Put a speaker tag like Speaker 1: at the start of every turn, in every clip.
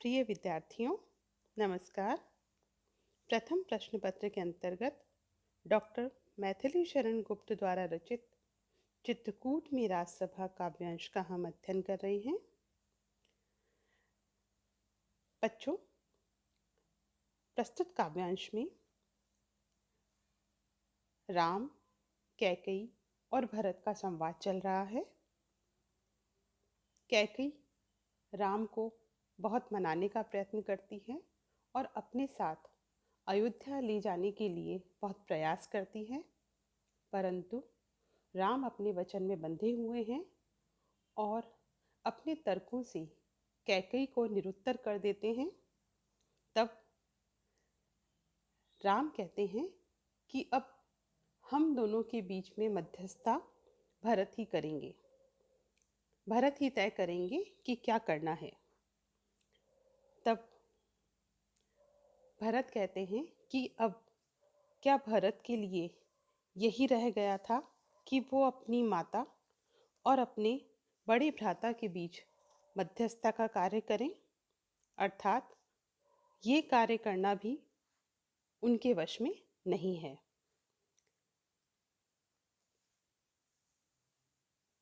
Speaker 1: प्रिय विद्यार्थियों, नमस्कार। प्रथम प्रश्न पत्र के अंतर्गत डॉक्टर मैथिली शरण गुप्त द्वारा रचित चित्रकूट में राजसभा काव्यांश का हम अध्ययन कर रहे हैं। बच्चों, प्रस्तुत काव्यांश में राम, कैकेयी और भरत का संवाद चल रहा है। कैकेयी राम को बहुत मनाने का प्रयत्न करती है और अपने साथ अयोध्या ले जाने के लिए बहुत प्रयास करती है, परंतु राम अपने वचन में बंधे हुए हैं और अपने तर्कों से कैकेयी को निरुत्तर कर देते हैं। तब राम कहते हैं कि अब हम दोनों के बीच में मध्यस्थता भरत ही करेंगे। भरत ही तय करेंगे कि क्या करना है। तब भरत कहते हैं कि अब क्या भरत के लिए यही रह गया था कि वो अपनी माता और अपने बड़े भ्राता के बीच मध्यस्थता का कार्य करें, अर्थात ये कार्य करना भी उनके वश में नहीं है।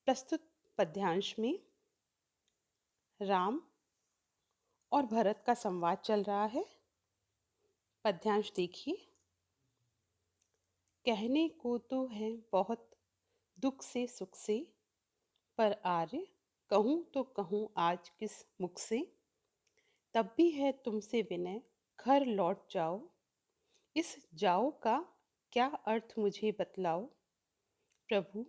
Speaker 1: प्रस्तुत पद्यांश में राम और भरत का संवाद चल रहा है। पद्यांश देखिए। कहने को तो है बहुत दुख से सुख से, पर आर्य कहूँ तो कहूँ आज किस मुख से। तब भी है तुमसे विनय घर लौट जाओ, इस जाओ का क्या अर्थ मुझे बतलाओ। प्रभु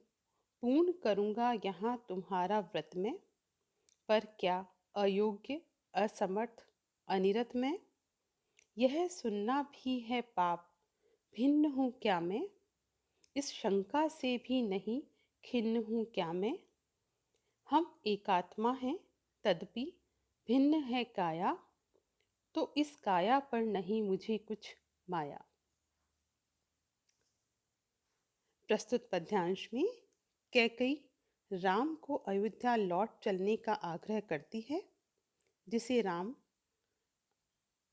Speaker 1: पूर्ण करूँगा यहाँ तुम्हारा व्रत में, पर क्या अयोग्य असमर्थ अनिरत में। यह सुनना भी है पाप भिन्न हूँ क्या मैं, इस शंका से भी नहीं खिन्न हूँ क्या मैं। हम एकात्मा हैं तदपि भिन्न है काया, तो इस काया पर नहीं मुझे कुछ माया। प्रस्तुत पद्यांश में कैकेयी राम को अयोध्या लौट चलने का आग्रह करती है, जिसे राम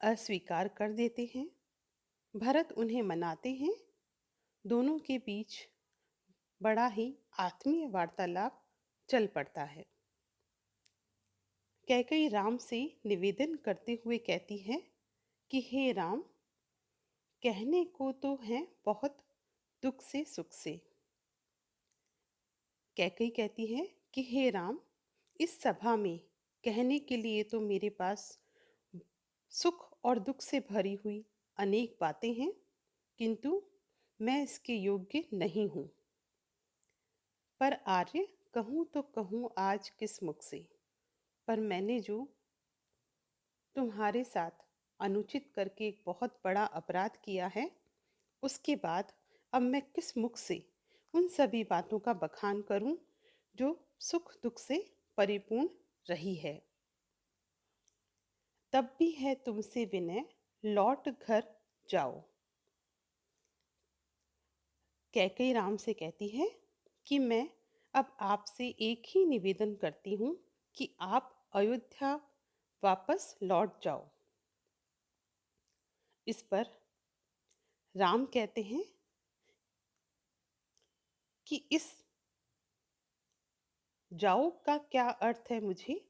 Speaker 1: अस्वीकार कर देते हैं। भरत उन्हें मनाते हैं। दोनों के बीच बड़ा ही आत्मीय वार्तालाप चल पड़ता है। कैकेयी राम से निवेदन करते हुए कहती है कि हे राम, कहने को तो है बहुत दुख से सुख से। कैकेयी कहती है कि हे राम, इस सभा में कहने के लिए तो मेरे पास सुख और दुख से भरी हुई अनेक बातें हैं, किंतु मैं इसके योग्य नहीं हूँ। पर आर्य कहूँ तो कहूँ आज किस मुख से, पर मैंने जो तुम्हारे साथ अनुचित करके एक बहुत बड़ा अपराध किया है, उसके बाद अब मैं किस मुख से उन सभी बातों का बखान करूं जो सुख दुख से परिपूर्ण रही है। तब भी है तुमसे विनय लौट घर जाओ। कैकेयी राम से कहती है कि मैं अब आपसे एक ही निवेदन करती हूँ कि आप अयोध्या वापस लौट जाओ। इस पर राम कहते हैं कि इस जाओ का क्या अर्थ है मुझे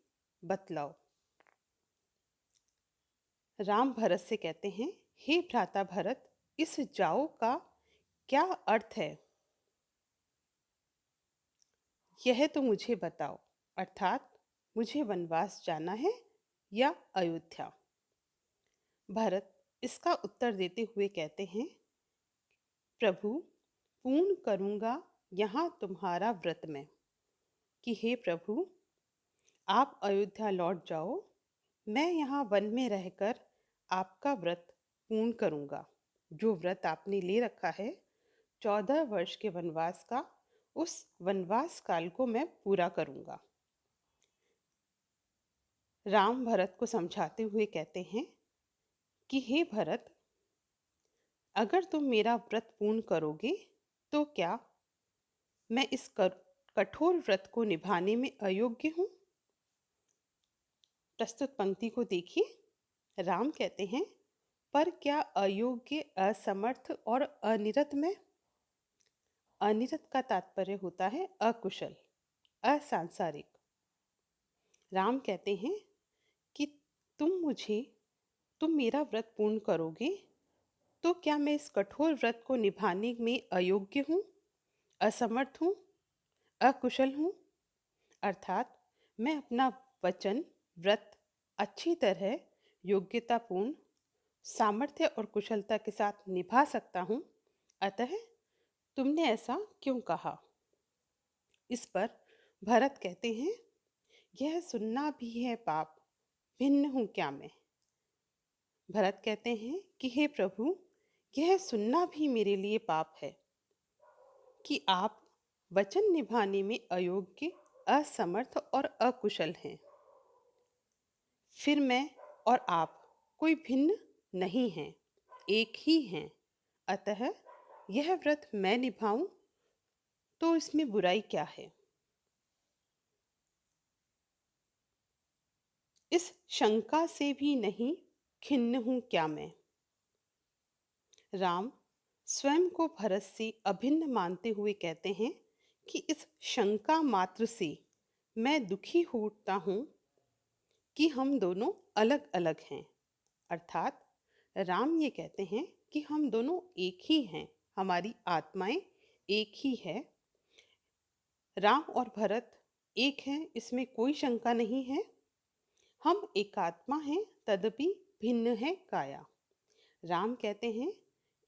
Speaker 1: बतलाओ। राम भरत से कहते हैं, हे भ्राता भरत, इस जाओ का क्या अर्थ है, यह तो मुझे बताओ, अर्थात मुझे वनवास जाना है या अयोध्या। भरत इसका उत्तर देते हुए कहते हैं, प्रभु पूर्ण करूँगा यहाँ तुम्हारा व्रत में, कि हे प्रभु आप अयोध्या लौट जाओ, मैं यहाँ वन में रहकर आपका व्रत पूर्ण करूँगा। जो व्रत आपने ले रखा है 14 वर्ष के वनवास का, उस वनवास काल को मैं पूरा करूँगा। राम भरत को समझाते हुए कहते हैं कि हे भरत, अगर तुम मेरा व्रत पूर्ण करोगे तो क्या मैं इस कठोर व्रत को निभाने में अयोग्य हूँ। प्रस्तुत पंक्ति को देखिए। राम कहते हैं, पर क्या अयोग्य, असमर्थ और अनिरत में? अनिरत का तात्पर्य होता है अकुशल, असंसारिक। राम कहते हैं कि तुम तुम मेरा व्रत पूर्ण करोगे, तो क्या मैं इस कठोर व्रत को निभाने में अयोग्य हूँ, असमर्थ हूँ, अकुशल हूँ? अर्थात मैं अपना वचन, व्रत अच्छी तरह, योग्यतापूर्ण, सामर्थ्य और कुशलता के साथ निभा सकता हूँ। अतः तुमने ऐसा क्यों कहा? इस पर भरत कहते हैं, यह सुनना भी है पाप, भिन्न हूँ क्या मैं? भरत कहते हैं कि हे प्रभु, यह सुनना भी मेरे लिए पाप है कि आप वचन निभाने में अयोग्य, असमर्थ और अकुशल हैं। फिर मैं और आप कोई भिन्न नहीं हैं, एक ही हैं। अतः यह व्रत मैं निभाऊं तो इसमें बुराई क्या है? इस शंका से भी नहीं खिन्न हूं क्या मैं? राम स्वयं को भरत से अभिन्न मानते हुए कहते हैं कि इस शंका मात्र से मैं दुखी होता हूं कि हम दोनों अलग अलग हैं। अर्थात राम ये कहते हैं कि हम दोनों एक ही हैं, हमारी आत्माएं एक ही है। राम और भरत एक हैं, इसमें कोई शंका नहीं है। हम एकात्मा हैं, तदपि भिन्न है काया। राम कहते हैं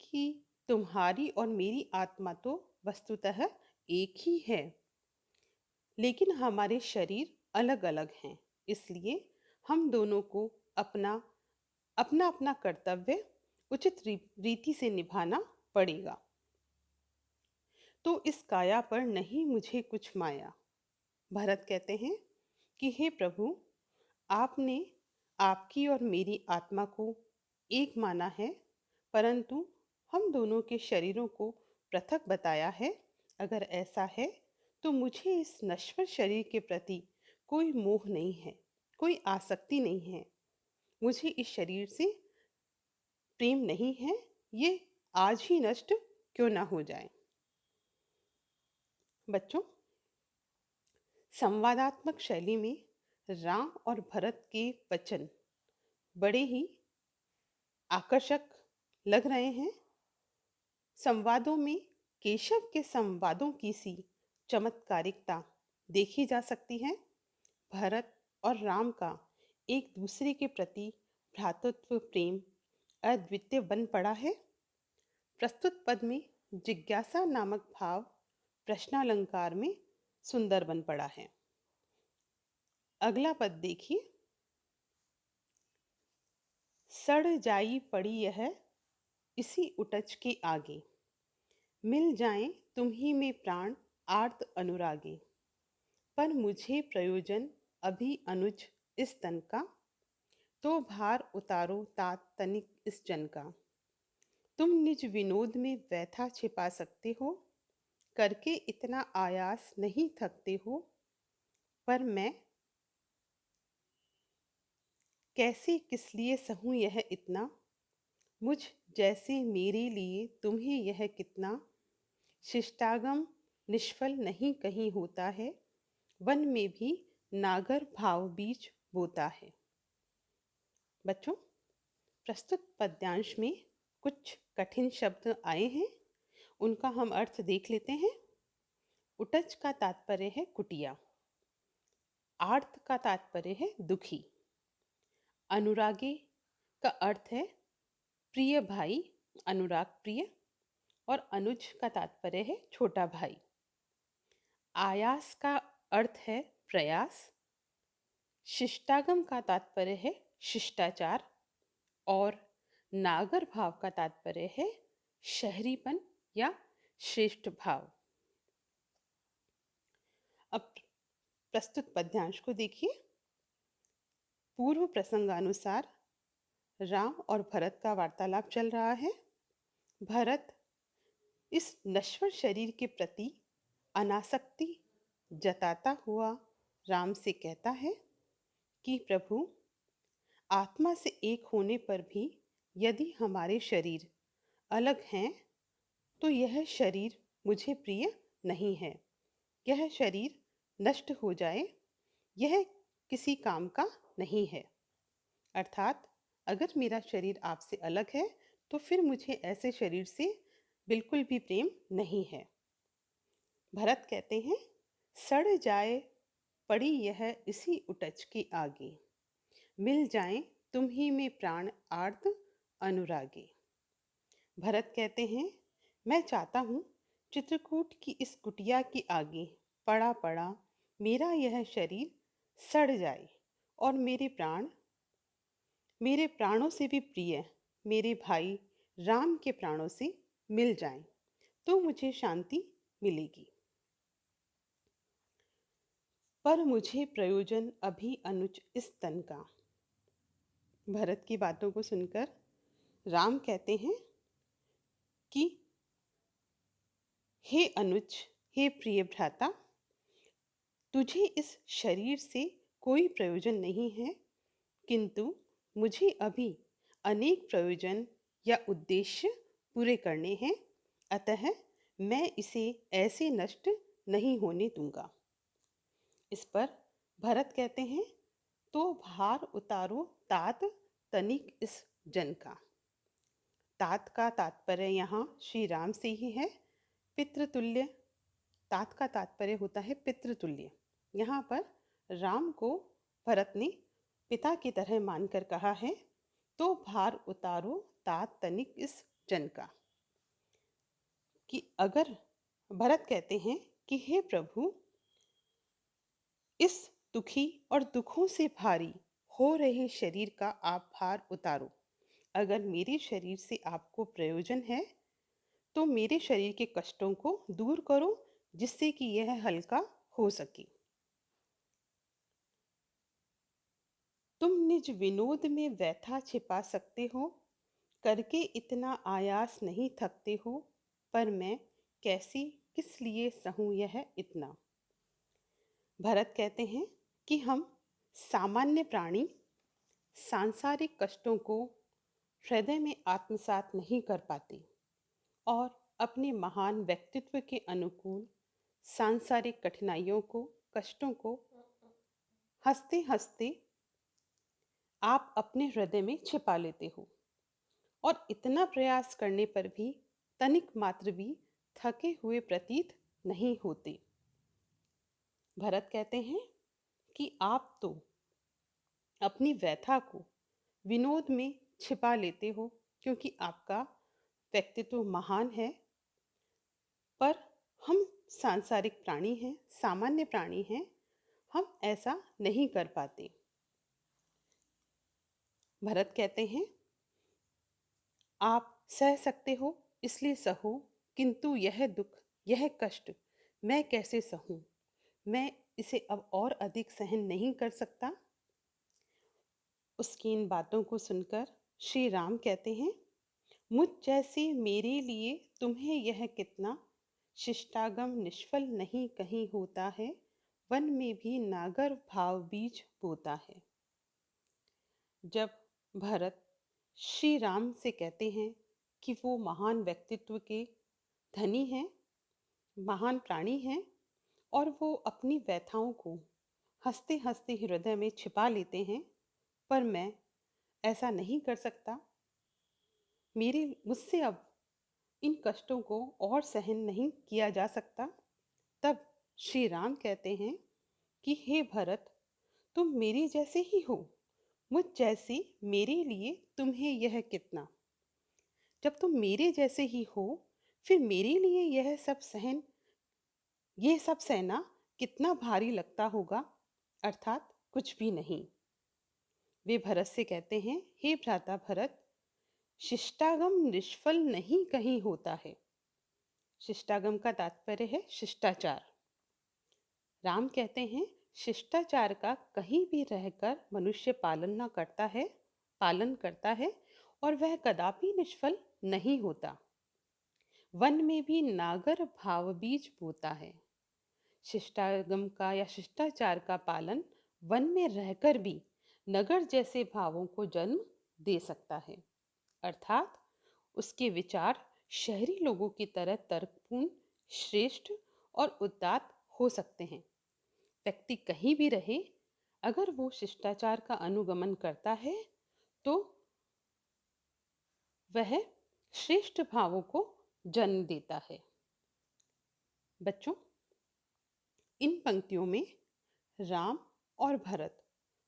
Speaker 1: कि तुम्हारी और मेरी आत्मा तो वस्तुतः एक ही है, लेकिन हमारे शरीर अलग अलग हैं। इसलिए हम दोनों को अपना अपना अपना कर्तव्य उचित रीति से निभाना पड़ेगा। तो इस काया पर नहीं मुझे कुछ माया। भरत कहते हैं कि हे प्रभु, आपने आपकी और मेरी आत्मा को एक माना है, परंतु हम दोनों के शरीरों को पृथक बताया है। अगर ऐसा है तो मुझे इस नश्वर शरीर के प्रति कोई मोह नहीं है, कोई आसक्ति नहीं है। मुझे इस शरीर से प्रेम नहीं है, ये आज ही नष्ट क्यों ना हो जाए। बच्चों, संवादात्मक शैली में राम और भरत के वचन बड़े ही आकर्षक लग रहे हैं। संवादों में केशव के संवादों की सी चमत्कारिकता देखी जा सकती है। भरत और राम का एक दूसरे के प्रति भ्रातृत्व प्रेम अद्वितीय बन पड़ा है। प्रस्तुत पद में जिज्ञासा नामक भाव प्रश्नालंकार में सुंदर बन पड़ा है। अगला पद देखिए। सड़ जाई पड़ी यह इसी उटज के आगे, मिल जाएं तुम ही में प्राण आर्त अनुरागे। पर मुझे प्रयोजन अभी अनुज इस तन का, तो भार उतारो तात तनिक इस जन का। तुम निज विनोद में व्यथा छिपा सकते हो, करके इतना आयास नहीं थकते हो। पर मैं कैसे किस लिए सहूं यह इतना, मुझ जैसे मेरे लिए तुम्हें यह कितना। शिष्टागम निष्फल नहीं कहीं होता है, वन में भी नागर भाव बीज बोता है। बच्चों, प्रस्तुत पद्यांश में कुछ कठिन शब्द आए हैं, उनका हम अर्थ देख लेते हैं। उटज का तात्पर्य है कुटिया। आर्त का तात्पर्य है दुखी। अनुरागे का अर्थ है प्रिय भाई, अनुराग प्रिय। और अनुज का तात्पर्य है छोटा भाई। आयास का अर्थ है प्रयास। शिष्टागम का तात्पर्य है शिष्टाचार। और नागर भाव का तात्पर्य है शहरीपन या श्रेष्ठ भाव। अब प्रस्तुत पद्यांश को देखिए। पूर्व प्रसंगानुसार राम और भरत का वार्तालाप चल रहा है। भरत इस नश्वर शरीर के प्रति अनासक्ति जताता हुआ राम से कहता है कि प्रभु, आत्मा से एक होने पर भी यदि हमारे शरीर अलग हैं तो यह शरीर मुझे प्रिय नहीं है। यह शरीर नष्ट हो जाए, यह किसी काम का नहीं है। अर्थात अगर मेरा शरीर आपसे अलग है तो फिर मुझे ऐसे शरीर से बिल्कुल भी प्रेम नहीं है। भरत कहते हैं, सड़ जाए पड़ी यह इसी उटज के आगे, मिल जाए तुम ही में प्राण आर्त अनुरागे। भरत कहते हैं, मैं चाहता हूँ चित्रकूट की इस कुटिया के आगे पड़ा पड़ा मेरा यह शरीर सड़ जाए और मेरे प्राणों से भी प्रिय मेरे भाई राम के प्राणों से मिल जाएं, तो मुझे शांति मिलेगी। पर मुझे प्रयोजन अभी अनुज इस तन का। भरत की बातों को सुनकर राम कहते हैं कि हे अनुज, हे प्रिय भ्राता, तुझे इस शरीर से कोई प्रयोजन नहीं है, किंतु मुझे अभी अनेक प्रयोजन या उद्देश्य पूरे करने हैं, अतः मैं इसे ऐसे नष्ट नहीं होने दूंगा। इस पर भरत कहते हैं, तो भार उतारो तात तनिक इस जन का। तात का तात्पर्य यहाँ श्री राम से ही है। पितृतुल्य, तात का तात्पर्य होता है पितृतुल्य। यहाँ पर राम को भरत ने पिता की तरह मानकर कहा है, तो भार उतारो तात तनिक इस जन का। कि अगर भरत कहते हैं कि हे प्रभु, इस दुखी और दुखों से भारी हो रहे शरीर का आप भार उतारो। अगर मेरे शरीर से आपको प्रयोजन है तो मेरे शरीर के कष्टों को दूर करो, जिससे कि यह हल्का हो सके। तुम निज विनोद में व्यथा छिपा सकते हो, करके इतना आयास नहीं थकते हो, पर मैं कैसी किस लिए सहूं यह इतना। भरत कहते हैं कि हम सामान्य प्राणी सांसारिक कष्टों को हृदय में आत्मसात नहीं कर पाते और अपने महान व्यक्तित्व के अनुकूल सांसारिक कठिनाइयों को, कष्टों को हंसते हंसते आप अपने हृदय में छिपा लेते हो और इतना प्रयास करने पर भी तनिक मात्र भी थके हुए प्रतीत नहीं होते। भरत कहते हैं कि आप तो अपनी व्यथा को विनोद में छिपा लेते हो क्योंकि आपका व्यक्तित्व महान है, पर हम सांसारिक प्राणी हैं, सामान्य प्राणी हैं, हम ऐसा नहीं कर पाते। भरत कहते हैं, आप सह सकते हो इसलिए सहो, किंतु यह दुख, यह कष्ट मैं कैसे सहूं, मैं इसे अब और अधिक सहन नहीं कर सकता। उसकी इन बातों को सुनकर श्री राम कहते हैं, मुझ जैसे मेरे लिए तुम्हें यह कितना शिष्टागम निष्फल नहीं कहीं होता है, वन में भी नागर भाव बीज बोता है। जब भरत श्री राम से कहते हैं कि वो महान व्यक्तित्व के धनी हैं, महान प्राणी हैं और वो अपनी व्यथाओं को हंसते हंसते हृदय में छिपा लेते हैं, पर मैं ऐसा नहीं कर सकता, मेरे मुझसे अब इन कष्टों को और सहन नहीं किया जा सकता। तब श्री राम कहते हैं कि हे भरत, तुम मेरे जैसे ही हो, मुझ जैसे मेरे लिए तुम्हें यह कितना। जब तुम मेरे जैसे ही हो, फिर मेरे लिए ये सब सहना कितना भारी लगता होगा, अर्थात कुछ भी नहीं। वे भरत से कहते हैं, हे भ्राता भरत, शिष्टागम निष्फल नहीं कहीं होता है। शिष्टागम का तात्पर्य है शिष्टाचार। राम कहते हैं, शिष्टाचार का कहीं भी रहकर मनुष्य पालन करता है और वह कदापि निष्फल नहीं होता। वन में भी नागर भाव बीज बोता है। शिष्टागम का या शिष्टाचार का पालन वन में रहकर भी नगर जैसे भावों को जन्म दे सकता है। अर्थात उसके विचार शहरी लोगों की तरह तर्कपूर्ण, श्रेष्ठ और उदात्त हो सकते हैं। व्यक्ति कहीं भी रहे, अगर वो शिष्टाचार का अनुगमन करता है तो वह श्रेष्ठ भावों को जन्म देता है। बच्चों, इन पंक्तियों में राम और भरत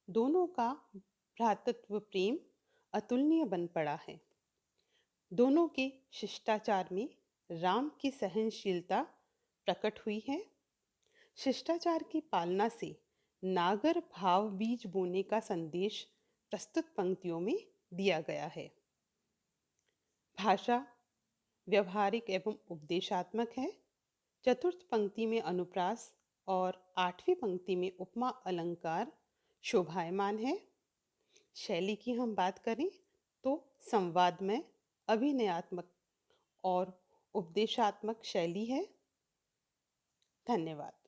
Speaker 1: दोनों का भ्रातृत्व प्रेम अतुलनीय बन पड़ा है। दोनों के शिष्टाचार में राम की सहनशीलता प्रकट हुई है। शिष्टाचार की पालना से नागर भाव बीज बोने का संदेश प्रस्तुत पंक्तियों में दिया गया है। भाषा व्यवहारिक एवं उपदेशात्मक है। चतुर्थ पंक्ति में अनुप्रास और आठवीं पंक्ति में उपमा अलंकार शोभायमान है। शैली की हम बात करें तो संवाद में अभिनयात्मक और उपदेशात्मक शैली है। धन्यवाद।